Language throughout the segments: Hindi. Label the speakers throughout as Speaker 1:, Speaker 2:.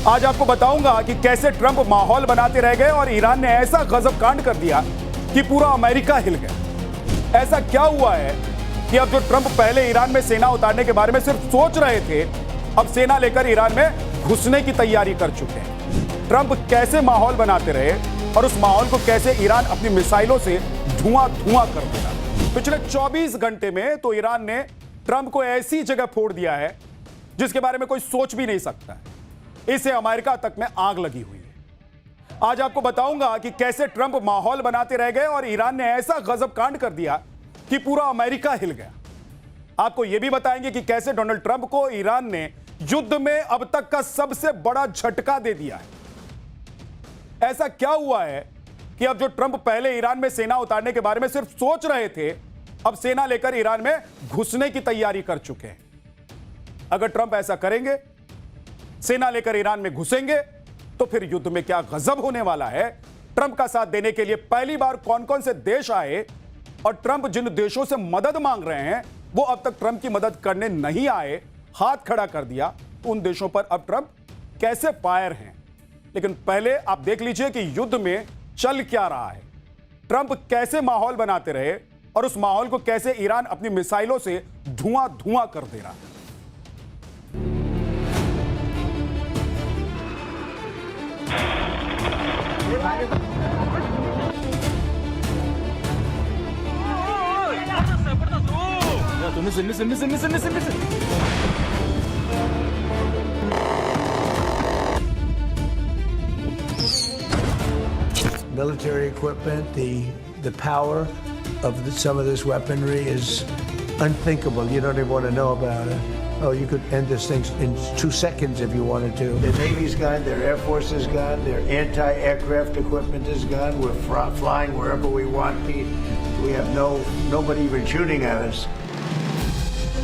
Speaker 1: आज आपको बताऊंगा कि कैसे ट्रंप माहौल बनाते रह गए और ईरान ने ऐसा गजब कांड कर दिया कि पूरा अमेरिका हिल गया। ऐसा क्या हुआ है कि अब जो ट्रंप पहले ईरान में सेना उतारने के बारे में सिर्फ सोच रहे थे, अब सेना लेकर ईरान में घुसने की तैयारी कर चुके हैं। ट्रंप कैसे माहौल बनाते रहे और उस माहौल को कैसे ईरान अपनी मिसाइलों से धुआं धुआं कर देगा। पिछले 24 घंटे में तो ईरान ने ट्रंप को ऐसी जगह फोड़ दिया है जिसके बारे में कोई सोच भी नहीं सकता है। इसे अमेरिका तक में आग लगी हुई है। आज आपको बताऊंगा कि कैसे ट्रंप माहौल बनाते रह गए और ईरान ने ऐसा गजब कांड कर दिया कि पूरा अमेरिका हिल गया। आपको यह भी बताएंगे कि कैसे डोनाल्ड ट्रंप को ईरान ने युद्ध में अब तक का सबसे बड़ा झटका दे दिया है। ऐसा क्या हुआ है कि अब जो ट्रंप पहले ईरान में सेना उतारने के बारे में सिर्फ सोच रहे थे, अब सेना लेकर ईरान में घुसने की तैयारी कर चुके हैं। अगर ट्रंप ऐसा करेंगे, सेना लेकर ईरान में घुसेंगे, तो फिर युद्ध में क्या गजब होने वाला है। ट्रंप का साथ देने के लिए पहली बार कौन कौन से देश आए और ट्रंप जिन देशों से मदद मांग रहे हैं वो अब तक ट्रंप की मदद करने नहीं आए, हाथ खड़ा कर दिया। उन देशों पर अब ट्रंप कैसे फायर हैं। लेकिन पहले आप देख लीजिए कि युद्ध में चल क्या रहा है। ट्रंप कैसे माहौल बनाते रहे और उस माहौल को कैसे ईरान अपनी मिसाइलों से धुआं धुआं कर दे रहा है।
Speaker 2: Military equipment, the power of some of this weaponry is unthinkable. You don't even want to know about it. Oh, you could end this thing in 2 seconds if you wanted to. The Navy's gone, their Air Force is gone, their anti-aircraft equipment is gone. We're flying wherever we want. We have nobody even shooting at us.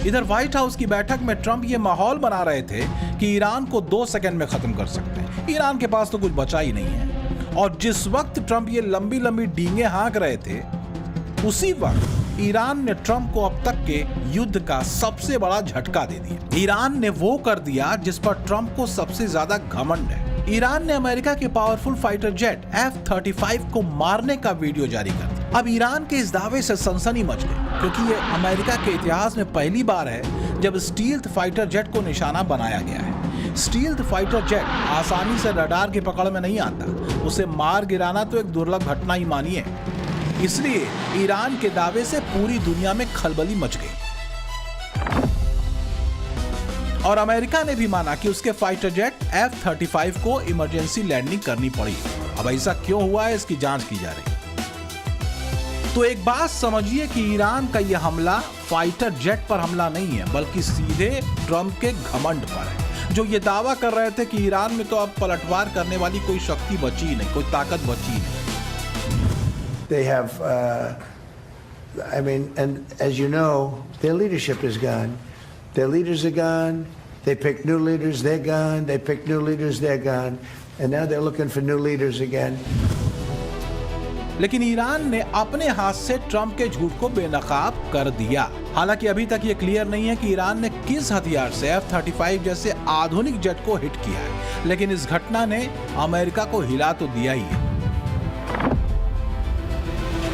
Speaker 3: इधर व्हाइट हाउस की बैठक में ट्रंप ये माहौल बना रहे थे कि ईरान को 2 सेकंड में खत्म कर सकते हैं। ईरान के पास तो कुछ बचा ही नहीं है। और जिस वक्त ट्रंप ये लंबी लंबी डींगे हाँक रहे थे, उसी वक्त ईरान ने ट्रंप को अब तक के युद्ध का सबसे बड़ा झटका दे दिया। ईरान ने वो कर दिया जिस पर ट्रंप को सबसे ज्यादा घमंड है। ईरान ने अमेरिका के पावरफुल फाइटर जेट F-35 को मारने का वीडियो जारी कर दिया। अब ईरान के इस दावे से सनसनी मच गई, क्योंकि ये अमेरिका के इतिहास में पहली बार है जब स्टील्थ फाइटर जेट को निशाना बनाया गया है। स्टील्थ फाइटर जेट आसानी से रडार की पकड़ में नहीं आता, उसे मार गिराना तो एक दुर्लभ घटना ही मानिए। इसलिए ईरान के दावे से पूरी दुनिया में खलबली मच गई और अमेरिका ने भी माना कि उसके फाइटर जेट F-35 को इमरजेंसी लैंडिंग करनी पड़ी। अब ऐसा क्यों हुआ है, इसकी जांच की जा रही है। तो एक बात समझिए कि ईरान का यह हमला फाइटर जेट पर हमला नहीं है, बल्कि सीधे ट्रंप के घमंड पर है, जो ये दावा कर रहे थे कि ईरान में तो अब पलटवार करने वाली कोई शक्ति बची ही नहीं, कोई ताकत बची ही नहीं।
Speaker 2: They have, I mean, and as you know, their leadership is gone. Their leaders are gone. They picked new leaders, they're gone. They picked new leaders, they're gone. And now they're looking for new leaders again.
Speaker 3: लेकिन ईरान ने अपने हाथ से ट्रंप के झूठ को बेनकाब कर दिया। हालांकि अभी तक ये क्लियर नहीं है कि ईरान ने किस हथियार से F-35 जैसे आधुनिक जेट को हिट किया है, लेकिन इस घटना ने अमेरिका को हिला तो दिया ही है,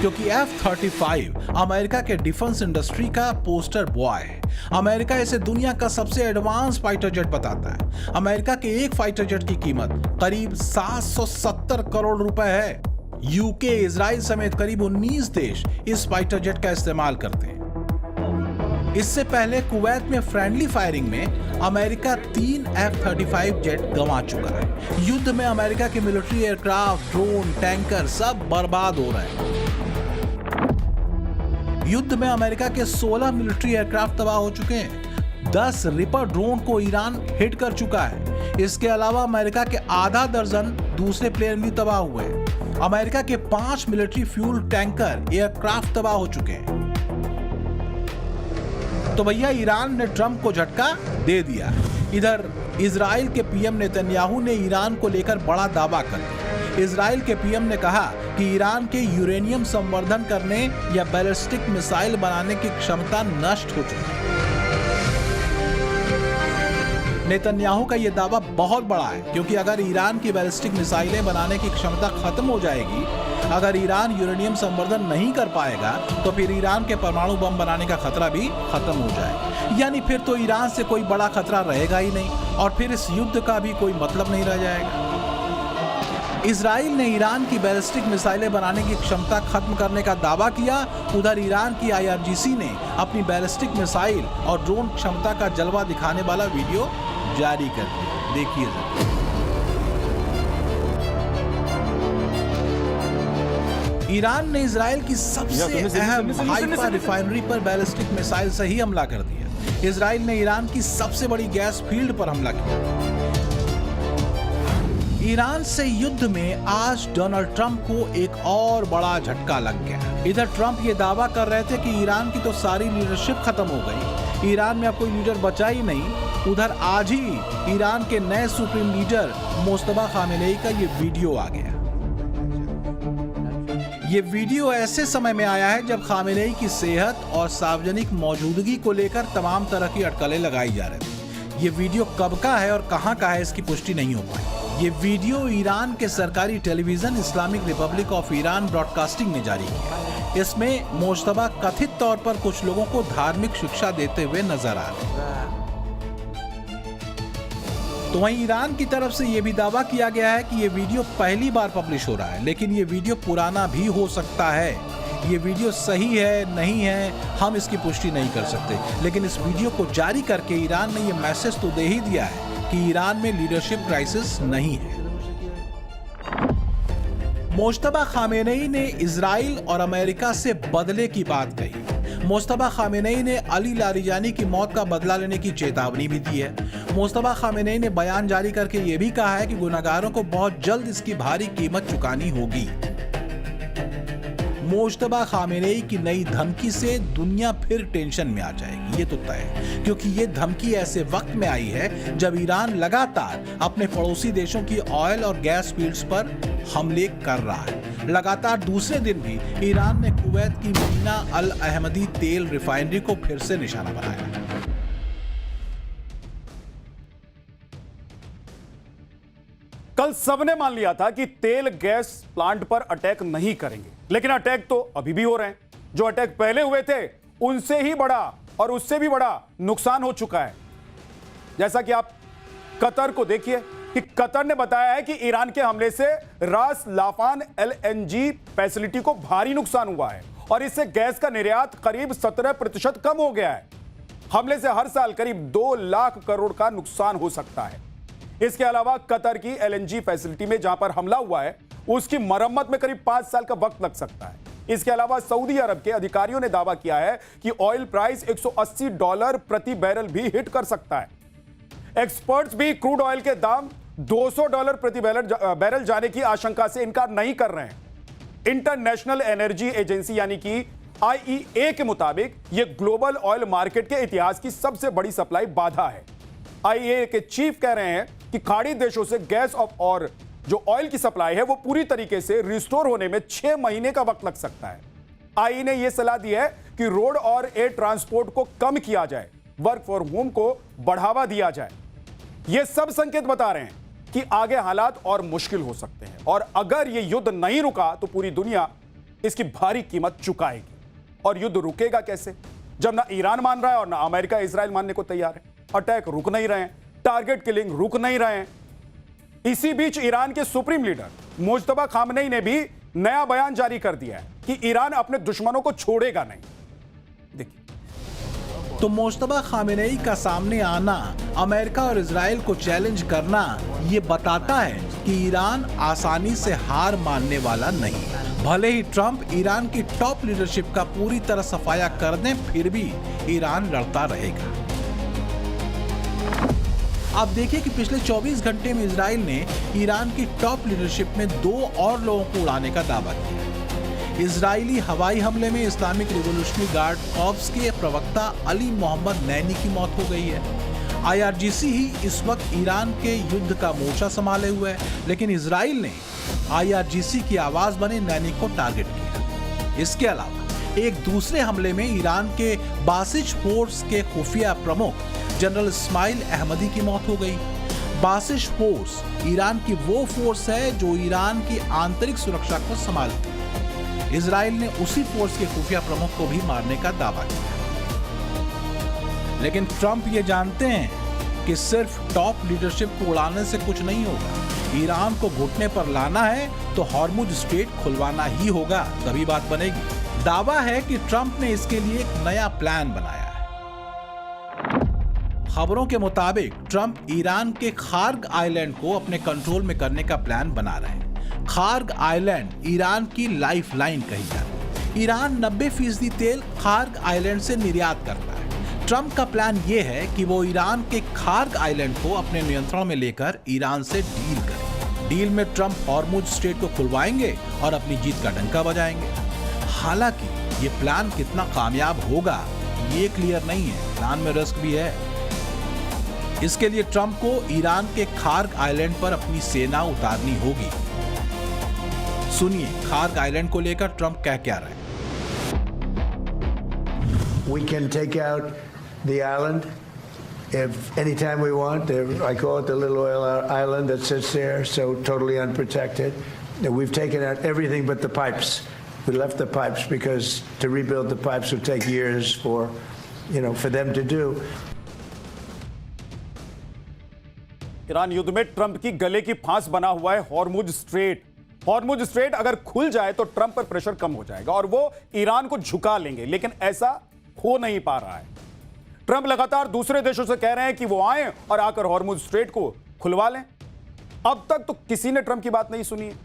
Speaker 3: क्योंकि F-35 अमेरिका के डिफेंस इंडस्ट्री का पोस्टर बॉय है। अमेरिका इसे दुनिया का सबसे एडवांस फाइटर जेट बताता है। अमेरिका के एक फाइटर जेट की कीमत करीब 770 करोड़ रुपए है। यूके, इजराइल समेत करीब 19 देश इस फाइटर जेट का इस्तेमाल करते हैं। इससे पहले कुवैत में फ्रेंडली फायरिंग में अमेरिका 3 F-35 जेट गंवा चुका है। युद्ध में अमेरिका के मिलिट्री एयरक्राफ्ट, ड्रोन, टैंकर सब बर्बाद हो रहे हैं। युद्ध में अमेरिका के 16 मिलिट्री एयरक्राफ्ट तबाह हो चुके हैं। 10 रिपर ड्रोन को ईरान हिट कर चुका है। इसके अलावा अमेरिका के आधा दर्जन दूसरे प्लेन भी तबाह हुए हैं। अमेरिका के 5 मिलिट्री फ्यूल टैंकर, एयरक्राफ्ट तबाह हो चुके हैं। तो भैया ईरान ने ट्रंप को झटका दे दिया। इधर इजराइल के पीएम नेतन्याहू ने ईरान को लेकर बड़ा दावा कर दिया। इजराइल के पीएम ने कहा कि ईरान के यूरेनियम संवर्धन करने या बैलिस्टिक मिसाइल बनाने की क्षमता नष्ट हो चुकी है। नेतन्याहू का यह दावा बहुत बड़ा है, क्योंकि अगर ईरान की बैलिस्टिक मिसाइलें बनाने की क्षमता खत्म हो जाएगी, अगर ईरान यूरेनियम संवर्धन नहीं कर पाएगा, तो फिर ईरान के परमाणु बम बनाने का खतरा भी खत्म हो जाएगा। यानी फिर तो ईरान से कोई बड़ा खतरा रहेगा ही नहीं, और फिर इस युद्ध का भी कोई मतलब नहीं रह जाएगा। इजराइल ने ईरान की बैलिस्टिक मिसाइलें बनाने की क्षमता खत्म करने का दावा किया, उधर ईरान की IRGC ने अपनी बैलिस्टिक मिसाइल और ड्रोन क्षमता का जलवा दिखाने वाला वीडियो जारी कर दिया। देखिए ईरान ने इजराइल की सबसे अहम हाइफा रिफाइनरी पर बैलिस्टिक मिसाइल से ही हमला कर दिया। इजराइल ने ईरान की सबसे बड़ी गैस फील्ड पर हमला किया। ईरान से युद्ध में आज डोनाल्ड ट्रंप को एक और बड़ा झटका लग गया। इधर ट्रंप ये दावा कर रहे थे कि ईरान की तो सारी लीडरशिप खत्म हो गई, ईरान में अब कोई लीडर बचा ही नहीं। उधर आज ही ईरान के नए सुप्रीम लीडर मुस्तफा खामेनेई का ये वीडियो आ गया। ये वीडियो ऐसे समय में आया है जब खामेनेई की सेहत और सार्वजनिक मौजूदगी को लेकर तमाम तरह की अटकलें लगाई जा रही थी। ये वीडियो कब का है और कहां का है, इसकी पुष्टि नहीं हो पाई। ये वीडियो ईरान के सरकारी television Islamic Republic of Iran broadcasting ने जारी किया। इसमें मुस्तफा कथित तौर पर कुछ लोगों को धार्मिक शिक्षा देते हुए नजर आ रहे हैं। तो वहीं ईरान की तरफ से यह भी दावा किया गया है कि ये वीडियो पहली बार पब्लिश हो रहा है, लेकिन ये वीडियो पुराना भी हो सकता है। ये वीडियो सही है नहीं है, हम इसकी पुष्टि नहीं कर सकते, लेकिन इस वीडियो को जारी करके ईरान ने ये मैसेज तो दे ही दिया है कि ईरान में लीडरशिप क्राइसिस नहीं है। मुस्तफा खामेनेई ने इजराइल और अमेरिका से बदले की बात कही। मुस्तफा खामेनेई ने अली लारिजानी की मौत का बदला लेने की चेतावनी भी दी है। मुस्तफा खामेनेई ने बयान जारी करके यह भी कहा है कि गुनहगारों को बहुत जल्द इसकी भारी कीमत चुकानी होगी। मुस्तफा खामेनेई की नई धमकी से दुनिया फिर टेंशन में आ जाएगी, ये तो तय है, क्योंकि ये धमकी ऐसे वक्त में आई है जब ईरान लगातार अपने पड़ोसी देशों की ऑयल और गैस फील्ड्स पर हमले कर रहा है। लगातार दूसरे दिन भी ईरान ने कुवैत की मीना अल अहमदी तेल रिफाइनरी को फिर से निशाना बनाया।
Speaker 1: कल सबने मान लिया था कि तेल गैस प्लांट पर अटैक नहीं करेंगे, लेकिन अटैक तो अभी भी हो रहे हैं। जो अटैक पहले हुए थे उनसे ही बड़ा और उससे भी बड़ा नुकसान हो चुका है। जैसा कि आप कतर को देखिए कि कतर ने बताया है कि ईरान के हमले से रास लाफान LNG फैसिलिटी को भारी नुकसान हुआ है और इससे गैस का निर्यात करीब 17% कम हो गया है। हमले से हर साल करीब 2 लाख करोड़ का नुकसान हो सकता है। इसके अलावा कतर की LNG फैसिलिटी में जहां पर हमला हुआ है उसकी मरम्मत में करीब 5 साल का वक्त लग सकता है। इसके अलावा सऊदी अरब के अधिकारियों ने दावा किया है कि ऑयल प्राइस $180 प्रति बैरल भी हिट कर सकता है। एक्सपर्ट्स भी क्रूड ऑयल के दाम $200 प्रति बैरल जाने की आशंका से इनकार नहीं कर रहे हैं। इंटरनेशनल एनर्जी एजेंसी यानी कि IEA के मुताबिक यह ग्लोबल ऑयल मार्केट के इतिहास की सबसे बड़ी सप्लाई बाधा है। IEA के चीफ कह रहे हैं कि खाड़ी देशों से गैस और जो ऑयल की सप्लाई है वो पूरी तरीके से रिस्टोर होने में 6 महीने का वक्त लग सकता है। IEA ने यह सलाह दी है कि रोड और एयर ट्रांसपोर्ट को कम किया जाए, वर्क फ्रॉम होम को बढ़ावा दिया जाए। ये सब संकेत बता रहे हैं कि आगे हालात और मुश्किल हो सकते हैं और अगर यह युद्ध नहीं रुका तो पूरी दुनिया इसकी भारी कीमत चुकाएगी। और युद्ध रुकेगा कैसे जब ना ईरान मान रहा है और ना अमेरिका इजराइल मानने को तैयार है। अटैक रुक नहीं रहे हैं, टारगेट किलिंग रुक नहीं रहे हैं। इसी बीच ईरान के सुप्रीम लीडर मुस्तफा खामेनेई ने भी नया बयान जारी कर दिया है कि ईरान अपने दुश्मनों को छोड़ेगा नहीं। देखिए,
Speaker 3: तो मुस्तफा खामेनेई का सामने आना, अमेरिका और इजराइल को चैलेंज करना, ये बताता है कि ईरान आसानी से हार मानने वाला नहीं। भले ही ट्रंप ईरान की टॉप लीडरशिप का पूरी तरह सफाया कर दें, फिर भी ईरान लड़ता रहेगा। आप देखिए कि पिछले 24 घंटे में इजराइल ने ईरान की टॉप लीडरशिप में 2 और लोगों को उड़ाने का दावा किया। इजरायली हवाई हमले में इस्लामिक रिवॉल्यूशनरी गार्ड कॉर्प्स के प्रवक्ता अली मोहम्मद नैनी की मौत हो गई है। IRGC ही इस वक्त ईरान के युद्ध का मोर्चा संभाले हुए है, लेकिन इजराइल ने IRGC की आवाज बने नैनी को टारगेट किया। इसके अलावा एक दूसरे हमले में ईरान के बासिज फोर्स के खुफिया प्रमुख जनरल इस्माइल अहमदी की मौत हो गई। बासिश फोर्स ईरान की वो फोर्स है जो ईरान की आंतरिक सुरक्षा को संभालती है। इजराइल ने उसी फोर्स के खुफिया प्रमुख को भी मारने का दावा किया। लेकिन ट्रंप ये जानते हैं कि सिर्फ टॉप लीडरशिप को उड़ाने से कुछ नहीं होगा। ईरान को घुटने पर लाना है तो हॉर्मुज स्ट्रेट खुलवाना ही होगा, तभी बात बनेगी। दावा है कि ट्रंप ने इसके लिए एक नया प्लान बनाया है। खबरों के मुताबिक ट्रंप ईरान के खार्ग आइलैंड को अपने कंट्रोल में करने का प्लान बना रहे हैं। खार्ग आइलैंड ईरान की लाइफलाइन कही जाती है। ईरान 90% तेल खार्ग आइलैंड से निर्यात करता है। ट्रंप का प्लान यह है कि वो ईरान के खार्ग आइलैंड को अपने नियंत्रण में लेकर ईरान से डील करें। डील में ट्रंप हॉर्मुज स्ट्रेट को खुलवाएंगे और अपनी जीत का डंका बजाएंगे। हालांकि ये प्लान कितना कामयाब होगा ये क्लियर नहीं है। प्लान में रिस्क भी है। इसके लिए ट्रंप को ईरान के खार्ग आइलैंड पर अपनी सेना उतारनी होगी। सुनिए खार्ग आइलैंड को लेकर ट्रंप कह क्या रहे हैं।
Speaker 2: We can take out the island if anytime we want. I call it the little oil island that sits there, so totally unprotected. We've taken out everything but the pipes. We left the pipes because to rebuild the pipes would take years for them to do.
Speaker 1: Iran युद्ध में ट्रंप की गले की फांस बना हुआ है हॉर्मुज स्ट्रेट। हॉर्मुज स्ट्रेट अगर खुल जाए तो ट्रंप पर प्रेशर कम हो जाएगा और वो ईरान को झुका लेंगे, लेकिन ऐसा हो नहीं पा रहा है। ट्रंप लगातार दूसरे देशों से कह रहे हैं कि वो आए और आकर हॉर्मुज स्ट्रेट को खुलवा लें। अब तक तो किसी ने ट्रंप की बात नहीं सुनी है,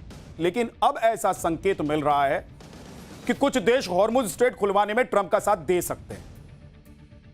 Speaker 1: लेकिन अब ऐसा संकेत मिल रहा है कि कुछ देश हॉर्मुज स्ट्रेट खुलवाने में ट्रंप का साथ दे सकते हैं।